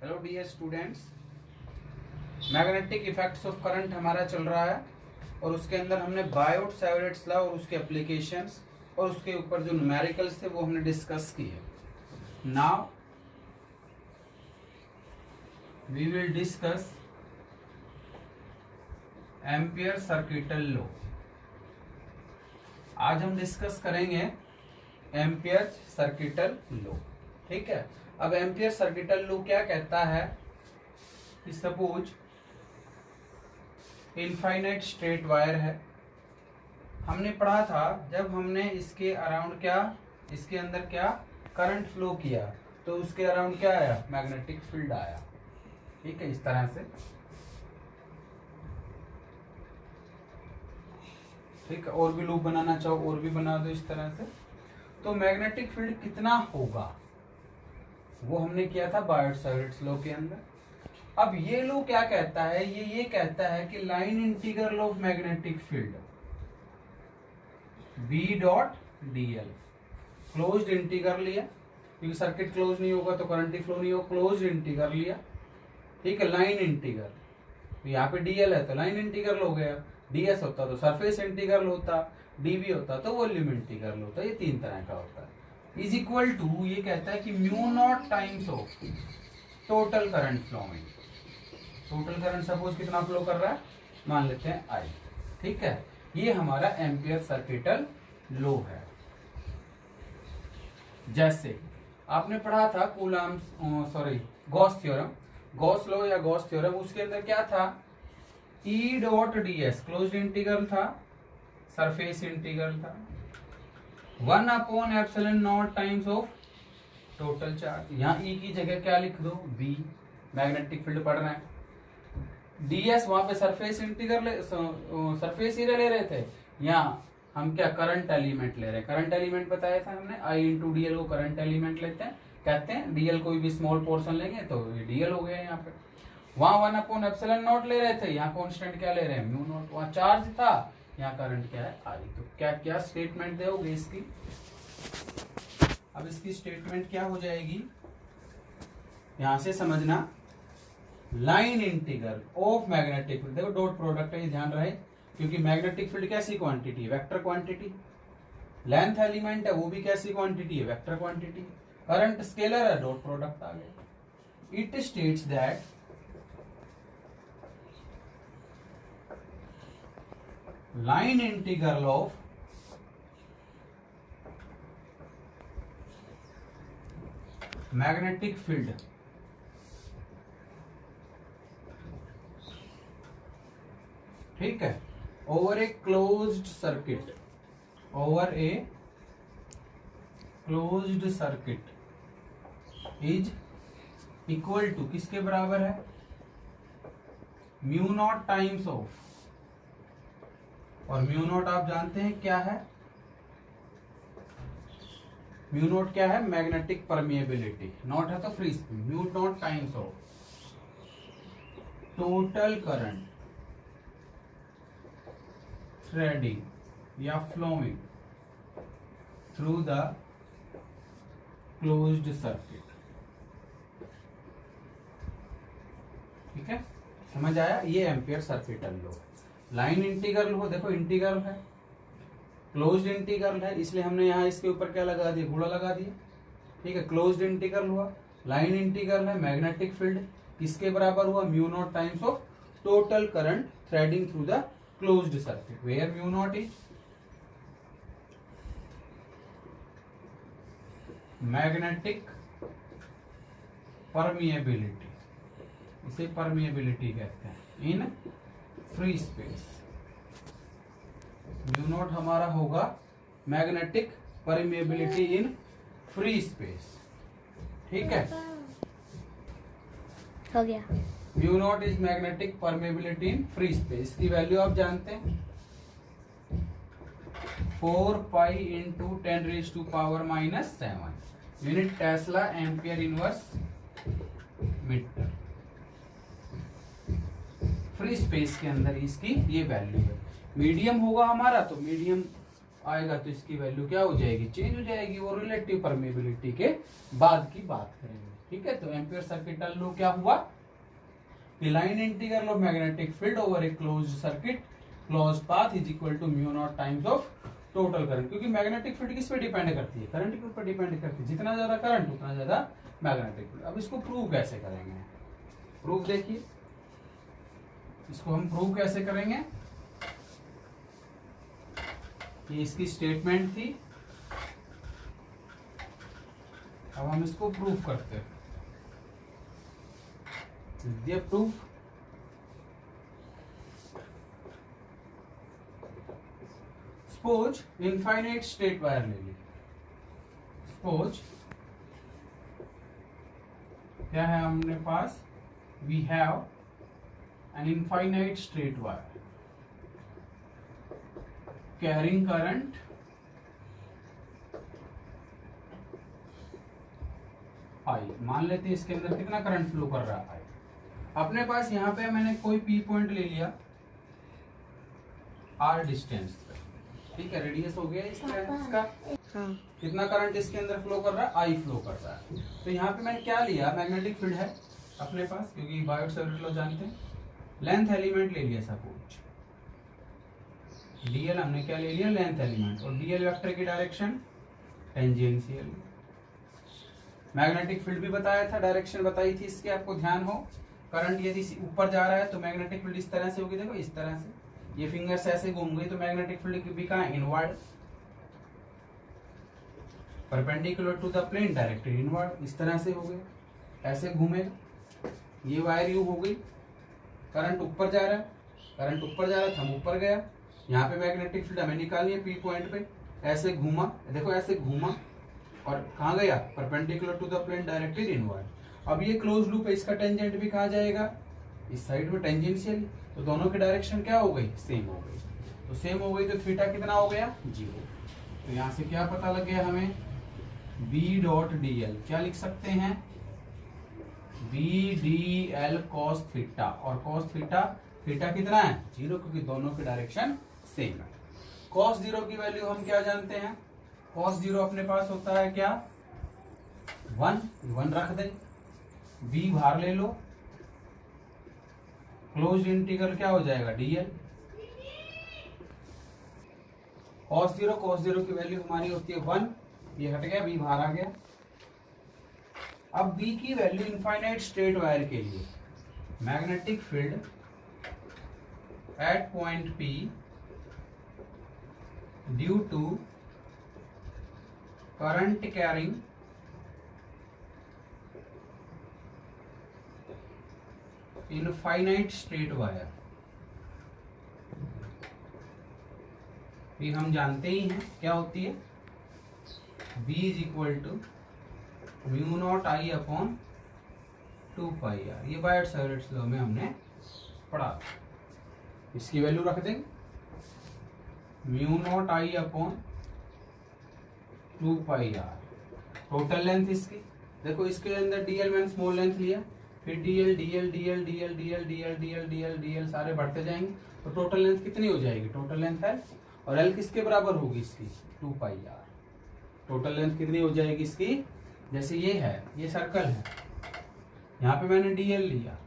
Hello dear students, magnetic effects of current हमारा चल रहा है और उसके अंदर हमने बायोट सावर्ट्स लॉ और उसके एप्लीकेशंस और उसके ऊपर जो न्यूमेरिकल्स थे वो हमने डिस्कस किए। Now we will discuss ampere circuital law. आज हम डिस्कस करेंगे एम्पियर सर्किटल लॉ। ठीक है, अब एम्पियर सर्किटल लॉ क्या कहता है कि सपोज इनफाइनाइट स्ट्रेट वायर है। हमने पढ़ा था जब हमने इसके अराउंड इसके अंदर करंट फ्लो किया तो उसके अराउंड क्या आया, मैग्नेटिक फील्ड आया। ठीक है, इस तरह से। ठीक है, और भी लूप बनाना चाहो और भी बना दो इस तरह से। तो मैग्नेटिक फील्ड कितना होगा वो हमने किया था बायोट सावर्ट्स लॉ के अंदर। अब ये लॉ क्या कहता है, ये कहता है कि line integral of magnetic field B dot dl, closed integral लिया क्योंकि सर्किट क्लोज नहीं होगा तो करंट ही फ्लो नहीं होगा, क्लोज्ड इंटीग्रल लिया। ठीक है, लाइन इंटीग्रल, तो यहाँ पे dl है तो लाइन इंटीग्रल हो गया, ds होता तो सरफेस इंटीग्रल होता, dv होता तो वॉल्यूम इंटीग्रल होता। ये तीन तरह का होता है। इज इक्वल टू, ये कहता है कि mu naught times of total current flowing. Total current suppose कितना फ्लो कर रहा है, मान लेते हैं I। ठीक है, ये हमारा एम्पियर सर्किटल लॉ है। जैसे आपने पढ़ा था गॉस थ्योरम, गॉस लॉ या गॉस थ्योरम, उसके अंदर क्या था, E dot ds closed integral था, सरफेस इंटीग्रल था, 1/ε0 टाइम्स ऑफ टोटल चार्ज। यहाँ E की जगह क्या लिख दो, B, मैग्नेटिक फील्ड पढ़ रहे हैं। ds वहां पे सरफेस इंटीग्रल, सरफेस एरिया ले रहे थे, यहाँ हम करंट एलिमेंट ले रहे हैं। करंट एलिमेंट बताया था हमने, I इंटू dl को करंट एलिमेंट लेते हैं, कहते हैं dl कोई भी स्मॉल पोर्शन लेंगे तो dl हो गया यहाँ पे। वहां 1/ε0 ले रहे थे, यहाँ कॉन्स्टेंट क्या ले रहे हैं, म्यू नॉट। वहां चार्ज था, यहाँ करंट क्या है, I। तो क्या स्टेटमेंट दोगे इसकी। अब इसकी स्टेटमेंट क्या हो जाएगी, यहां से समझना, line integral of magnetic field. देखो डॉट प्रोडक्ट है, ध्यान रहे, क्योंकि मैग्नेटिक फील्ड कैसी क्वांटिटी है, वेक्टर क्वांटिटी। लेंथ एलिमेंट है वो भी कैसी क्वांटिटी है, वेक्टर क्वांटिटी। करंट स्केलर है, डॉट प्रोडक्ट आ गया। It states that line integral of magnetic field ठीक है over a closed circuit, over a closed circuit is equal to किसके बराबर है, म्यू नॉट टाइम्स ऑफ, और म्यू नॉट आप जानते हैं क्या है, म्यू नॉट क्या है, मैग्नेटिक परमिएबिलिटी। नॉट है तो free space, mu naught times of total current threading या flowing through the closed circuit. ठीक है, समझ आया, ये ampere circuital law. Line integral हो, देखो इंटीग्रल है, क्लोज्ड इंटीग्रल है, इसलिए हमने यहाँ इसके ऊपर क्या लगा दिया, घोड़ा लगा दिया। ठीक है, क्लोज्ड इंटीग्रल हुआ, लाइन इंटीग्रल है, मैग्नेटिक फील्ड किसके बराबर हुआ, mu naught times of total current threading through the closed circuit, where mu naught is magnetic permeability, इसे परमिएबिलिटी कहते हैं in free space. Mu naught हमारा होगा magnetic permeability in free space. ठीक है, हो गया। Mu naught is magnetic permeability in free space. की वैल्यू आप जानते हैं, 4 pi into 10⁻⁻⁷ unit Tesla ampere inverse metre. Free space के अंदर इसकी ये वैल्यू है। मीडियम होगा हमारा तो मीडियम आएगा तो इसकी वैल्यू क्या हो जाएगी, चेंज हो जाएगी। वो रिलेटिव परमेबिलिटी के बाद की बात करेंगे। ठीक है, तो एम्पियर सर्किटल लॉ क्या हुआ कि line integral of magnetic field over a closed circuit closed path is equal to mu naught times of total current, क्योंकि मैग्नेटिक फील्ड किस पे डिपेंड करती है, करंट के ऊपर डिपेंड करती है, जितना ज्यादा करंट उतना ज्यादा मैग्नेटिक फील्ड। अब इसको प्रूव कैसे करेंगे, प्रूफ देखिए, इसको हम प्रूव कैसे करेंगे। ये इसकी स्टेटमेंट थी, अब हम इसको प्रूफ करते हैं। दिया proof, suppose infinite straight wire ले ली, सपोज क्या है हमने पास, we have an infinite straight wire carrying current I, मान लेते हैं इसके अंदर कितना करंट फ्लो कर रहा है। अपने पास यहाँ पे मैंने कोई पी पॉइंट ले लिया आर डिस्टेंस पे, ठीक है, रेडियस हो गया इसका, हाँ। कितना करंट इसके अंदर फ्लो कर रहा है, आई फ्लो कर रहा है। तो यहाँ पे मैंने क्या लिया, मैग्नेटिक फील्ड है अपने पास, क्योंकि बायोट-सावर्ट लॉ जानते हैं, लेंथ एलिमेंट ले लिया सपोज, डीएल हमने क्या ले लिया, लेंथ एलिमेंट, और डीएल वेक्टर की डायरेक्शन टेंजेंशियल। मैग्नेटिक फील्ड भी बताया था, डायरेक्शन बताई थी इसकी, आपको ध्यान हो, करंट यदि ऊपर जा रहा है तो मैग्नेटिक फील्ड इस तरह से होगी, देखो इस तरह से, ये फिंगर्स ऐसे घूम गई तो मैग्नेटिक फील्ड भी कहाँ है, inward, perpendicular to the plane directed inward, इस तरह से हो गए, ऐसे घूमेगा, ये वायर यू हो गई, करंट ऊपर जा रहा है, करंट ऊपर जा रहा था, हम ऊपर गया, यहाँ पे मैग्नेटिक फील्ड हमें निकालनी है पी पॉइंट पे, ऐसे घूमा, देखो ऐसे घूमा और कहाँ गया, perpendicular to the plane directed inward. अब ये क्लोज लूप है, इसका टेंजेंट भी कहाँ जाएगा, इस साइड में टेंजेंशियल, तो दोनों की डायरेक्शन क्या हो गई, सेम हो गई, तो सेम हो गई तो थीटा कितना हो गया, 0। तो यहाँ से क्या पता लग गया हमें, बी डॉट डी एल क्या लिख सकते हैं, B d l cos theta, और कॉस थीटा, थीटा कितना है 0, क्योंकि दोनों की डायरेक्शन सेम है। कॉस 0 की वैल्यू हम क्या जानते हैं, कॉस 0 अपने पास होता है क्या 1 रख दे, बी बाहर ले लो, क्लोज्ड इंटीग्रल क्या हो जाएगा डीएल, cos 0 की वैल्यू हमारी होती है 1, ये हट गया, बी बाहर आ गया। अब बी की वैल्यू इनफाइनाइट स्ट्रेट वायर के लिए, magnetic field at point P due to current carrying infinite straight wire, ये हम जानते ही हैं क्या होती है, B is equal to mu naught I upon 2πr, ये बायोट-सावर्ट लॉ में हमने पढ़ा, इसकी वैल्यू रख देंगे mu naught I upon 2πr, total length इसकी, देखो इसके अंदर डीएल मैंने स्मॉल लेंथ लिया, फिर DL DL DL DL DL DL DL DL DL सारे बढ़ते जाएंगे, तो टोटल लेंथ कितनी हो जाएगी, टोटल लेंथ है, और एल किसके बराबर होगी इसकी 2πr, टोटल लेंथ कितनी हो जाएगी इसकी, जैसे ये है, ये सर्कल है, यहाँ पे मैंने डीएल लिया,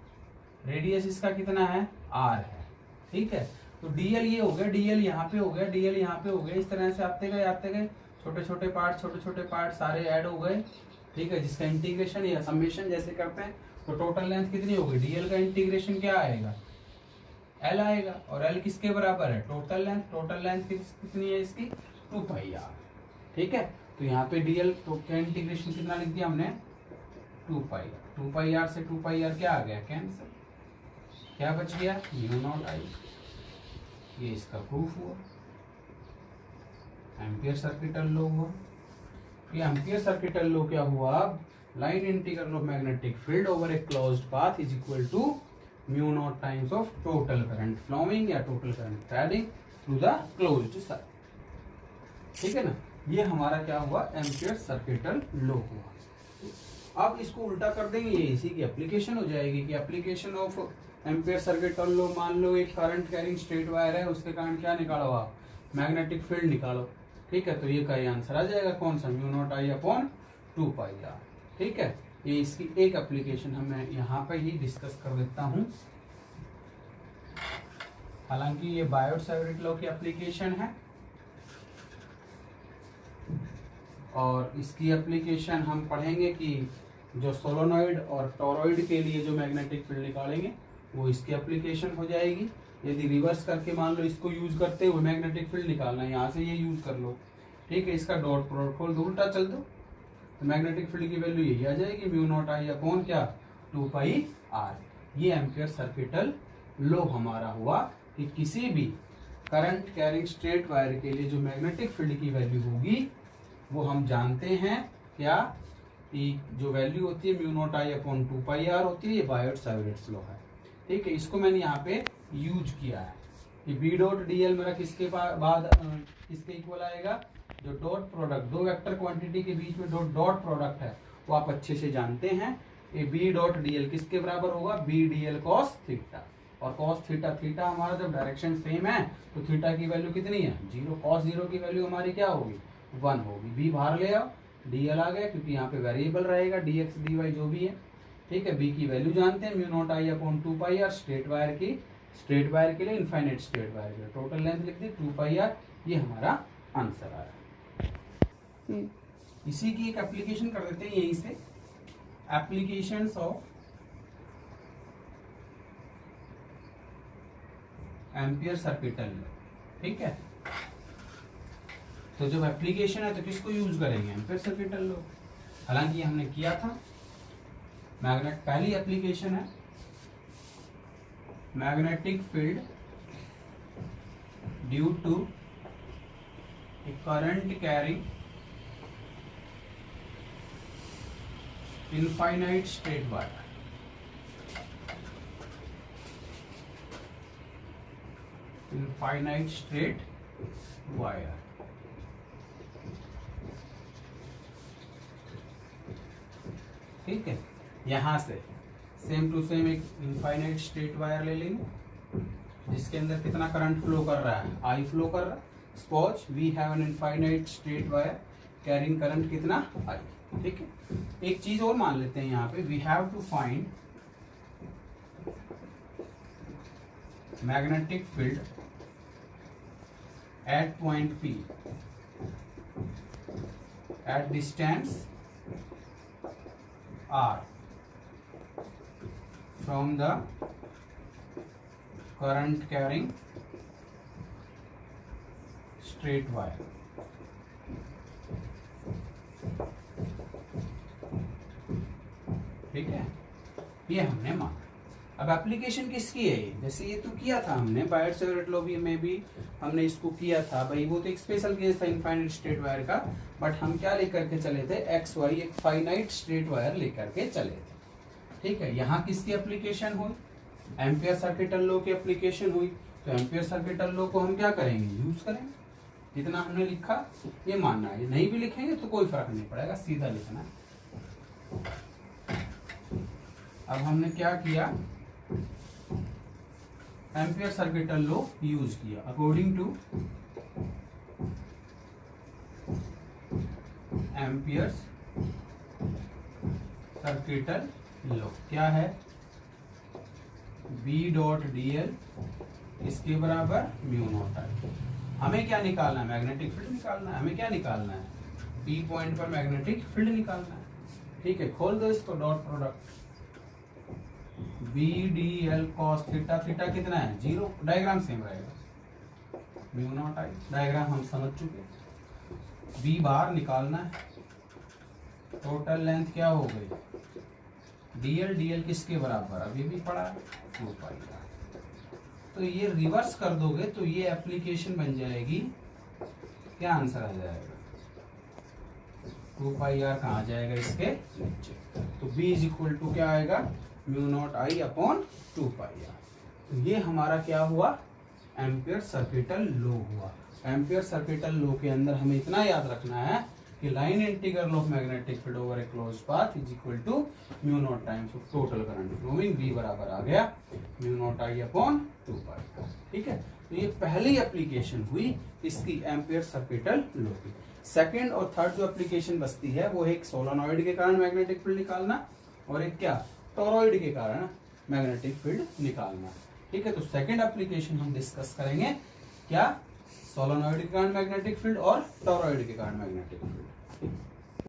रेडियस इसका कितना है r है, ठीक है, तो डीएल ये हो गया, डीएल यहाँ पे हो गया, डीएल यहाँ पे हो गया, इस तरह से आते गए छोटे छोटे पार्ट सारे ऐड हो गए, ठीक है, जिसका इंटीग्रेशन या समेशन जैसे करते हैं, तो टोटल लेंथ कितनी होगी, डीएल का इंटीग्रेशन क्या आएगा, एल आएगा, और एल किसके बराबर है, टोटल लेंथ कितनी है इसकी 2πr, ठीक है, तो यहाँ पे डीएल तो क्या इंटीग्रेशन कितना लिख दिया हमने 2πr से 2πr क्या आ गया कैंसिल, क्या बच गया म्यू नॉट आई, ये इसका प्रूफ हुआ, एम्पियर सर्किटल लॉ हुआ। ये एम्पियर सर्किटल लॉ क्या हुआ, line integral of magnetic field over a closed path is equal to mu naught times of total current flowing या total current threading through the closed circuit, ठीक है ना, ये हमारा क्या हुआ एम्पियर सर्किटल लॉ हुआ। अब इसको उल्टा कर देंगे, ये इसी की एप्लीकेशन हो जाएगी कि application of ampere circuital law, मान लो एक करंट कैरिंग स्ट्रेट वायर है, उसके कारण क्या निकालो आप, मैग्नेटिक फील्ड निकालो, ठीक है, तो ये का आंसर आ जाएगा कौन सा mu naught I upon 2πr, ठीक है। ये इसकी एक एप्लीकेशन मैं यहाँ पे ही डिस्कस कर देता हूँ। हालांकि ये बायोट-सैवर्ट लॉ की एप्लीकेशन है और इसकी एप्लीकेशन हम पढ़ेंगे कि जो सोलोनॉइड और टोरॉइड के लिए जो मैग्नेटिक फील्ड निकालेंगे वो इसकी एप्लीकेशन हो जाएगी। यदि रिवर्स करके मान लो इसको यूज करते हुए मैग्नेटिक फील्ड निकालना है, यहाँ से ये यूज कर लो, ठीक है, इसका डॉट प्रोडक्ट खोल दो, उल्टा चल दो, तो मैग्नेटिक फील्ड की वैल्यू यही आ जाएगी, म्यू नॉट आई अपॉन क्या 2πr। ये एम्पियर सर्किटल लॉ हमारा हुआ कि किसी भी करंट कैरिंग स्ट्रेट वायर के लिए जो मैग्नेटिक फील्ड की वैल्यू होगी वो हम जानते हैं क्या, कि जो वैल्यू होती है mu naught I upon 2πr होती है। ये बायोट-सैवर्ट लॉ है, ठीक है। इसको मैंने यहाँ पे यूज किया है कि बी डॉट डी एल मेरा किसके बाद किसके इक्वल आएगा, जो डॉट प्रोडक्ट दो वेक्टर क्वांटिटी के बीच में डॉट प्रोडक्ट है वो आप अच्छे से जानते हैं। ये बी डॉट डी एल किसके बराबर होगा, B d l cos theta, और कॉस थीटा थीटा हमारा जब डायरेक्शन सेम है तो थीटा की वैल्यू कितनी है 0, कॉस 0 की वैल्यू हमारी क्या होगी 1 होगी। बी बाहर ले आओ, डी एल आ गया क्योंकि यहाँ पे वेरिएबल रहेगा डी एक्स डी वाई जो भी है, ठीक है। बी की वैल्यू जानते हैं mu naught I upon 2πr straight wire के लिए, इनफाइनाइट स्ट्रेट वायर के लिए टोटल लेंथ लिख दी 2πr, ये हमारा आंसर आ रहा है। इसी की एक एप्लीकेशन कर देते हैं यहीं से, applications of ampere circuital law, ठीक है। तो जब एप्लीकेशन है तो किसको यूज करेंगे, एम्पियर सर्किटल लॉ। हालांकि ये हमने किया था, मैग्नेट पहली एप्लीकेशन है magnetic field due to a current carrying infinite straight wire, infinite straight wire, ठीक है। यहां से सेम टू सेम एक इनफाइनाइट स्ट्रेट वायर ले लेंगे जिसके अंदर कितना करंट फ्लो कर रहा है, आई फ्लो कर रहा है। Suppose we have an infinite straight wire carrying current कितना आई, ठीक है। एक चीज और मान लेते हैं यहाँ पे, we have to find magnetic field at point P at distance R from the current carrying straight wire, ठीक है। ये हमने माना। अब एप्लीकेशन किसकी है ये, जैसे ये तो किया था हमने बायोट-सैवर्ट लॉ में भी हमने इसको किया था भाई, वो तो एक स्पेशल केस था इनफाइनाइट स्ट्रेट वायर का, बट हम क्या लेकर के चले थे एक्स वाई एक फाइनाइट स्ट्रेट वायर लेकर के चले थे, ठीक है। यहाँ किसकी एप्लीकेशन हुई, एम्पियर सर्किटल लॉ की एप्लीकेशन हुई, तो एम्पियर सर्किटल लॉ को हम क्या करेंगे यूज करेंगे। जितना हमने लिखा ये मानना है, नहीं भी लिखेंगे तो कोई फर्क नहीं पड़ेगा, सीधा लिखना है। अब हमने क्या किया, एम्पियर सर्किटल लॉ यूज किया। According two ampere circuital law क्या है, बी डॉट डी एल इसके बराबर म्यू नॉट आई। हमें क्या निकालना है, मैग्नेटिक फील्ड निकालना है। हमें क्या निकालना है, पी पॉइंट पर मैग्नेटिक फील्ड निकालना है, ठीक है। खोल दो इसको, dot product B d l cos theta, theta कितना है 0, डायग्राम सेम रहेगा, म्यू नॉट आई, डायग्राम हम समझ चुके। बी बाहर निकालना है, टोटल लेंथ क्या हो गई डीएल, डीएल किसके बराबर अभी भी पड़ा है 2πr। तो ये रिवर्स कर दोगे तो ये एप्लीकेशन बन जाएगी, क्या आंसर आ जाएगा 2πr कहाँ आ जाएगा इसके नीचे, तो b इज इक्वल टू क्या आएगा mu naught I upon 2πr। तो ये हमारा क्या हुआ, एम्पियर सर्किटल लॉ हुआ। एम्पियर सर्किटल लॉ के अंदर हमें इतना याद रखना है कि line integral of magnetic field over a closed path is equal to mu naught times of total current flowing, v बराबर आ गया mu naught I upon 2πr, ठीक है। तो ये पहली एप्लीकेशन हुई इसकी एम्पियर सर्किटल लॉ की। सेकंड और थर्ड जो एप्लीकेशन बचती है वो एक सोलेनॉइड के कारण मैग्नेटिक फील्ड निकालना और एक क्या, टोरॉइड के कारण मैग्नेटिक फील्ड निकालना। ठीक है, तो सेकंड एप्लीकेशन हम डिस्कस करेंगे क्या, सोलेनॉइड के कारण मैग्नेटिक फील्ड और टोरॉइड के कारण मैग्नेटिक फील्ड।